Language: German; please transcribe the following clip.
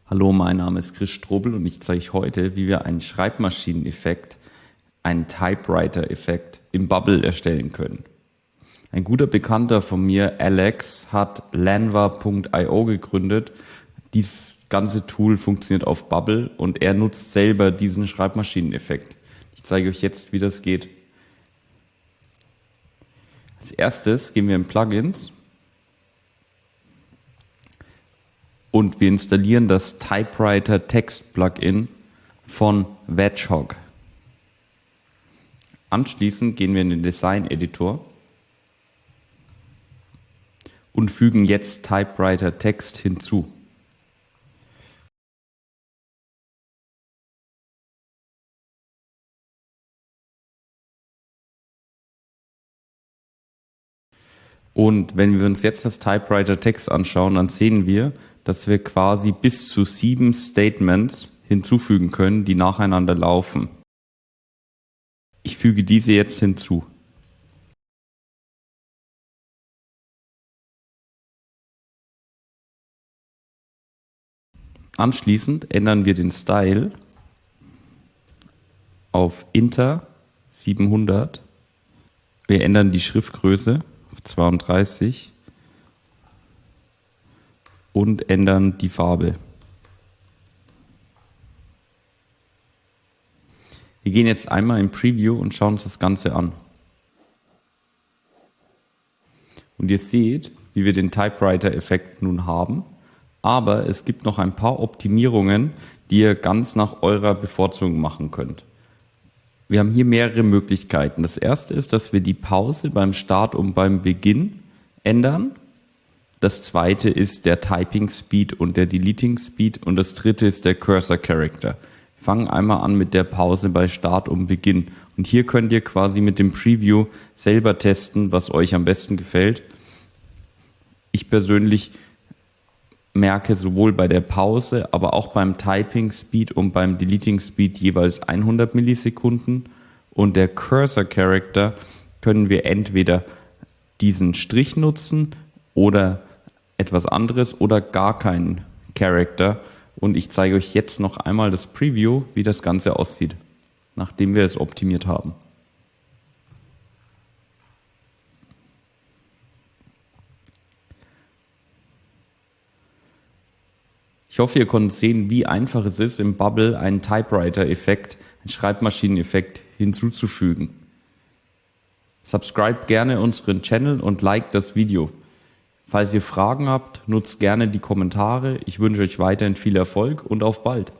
Hallo, mein Name ist Chris Strobel und ich zeige euch heute, wie wir einen Schreibmaschineneffekt, einen Typewriter-Effekt im Bubble erstellen können. Ein guter Bekannter von mir, Alex, hat Lanva.io gegründet. Dieses ganze Tool funktioniert auf Bubble und er nutzt selber diesen Schreibmaschineneffekt. Ich zeige euch jetzt, wie das geht. Als erstes gehen wir in Plugins und wir installieren das Typewriter Text Plugin von Wedgehog. Anschließend gehen wir in den Design Editor und fügen jetzt Typewriter Text hinzu. Und wenn wir uns jetzt das Typewriter Text anschauen, dann sehen wir, dass wir quasi bis zu 7 Statements hinzufügen können, die nacheinander laufen. Ich füge diese jetzt hinzu. Anschließend ändern wir den Style auf Inter 700. Wir ändern die Schriftgröße auf 32 und ändern die Farbe. Wir gehen jetzt einmal in Preview und schauen uns das Ganze an. Und ihr seht, wie wir den Typewriter-Effekt nun haben, aber es gibt noch ein paar Optimierungen, die ihr ganz nach eurer Bevorzugung machen könnt. Wir haben hier mehrere Möglichkeiten. Das erste ist, dass wir die Pause beim Start und beim Beginn ändern. Das zweite ist der Typing Speed und der Deleting Speed und das dritte ist der Cursor Character. Wir fangen einmal an mit der Pause bei Start und Beginn. Und hier könnt ihr quasi mit dem Preview selber testen, was euch am besten gefällt. Ich persönlich merke sowohl bei der Pause, aber auch beim Typing Speed und beim Deleting Speed jeweils 100 Millisekunden. Und der Cursor Character können wir entweder diesen Strich nutzen oder etwas anderes oder gar keinen Character. Und ich zeige euch jetzt noch einmal das Preview, wie das Ganze aussieht, nachdem wir es optimiert haben. Ich hoffe, ihr konntet sehen, wie einfach es ist, im Bubble einen Typewriter-Effekt, einen Schreibmaschinen-Effekt hinzuzufügen. Subscribe gerne unseren Channel und like das Video. Falls ihr Fragen habt, nutzt gerne die Kommentare. Ich wünsche euch weiterhin viel Erfolg und auf bald.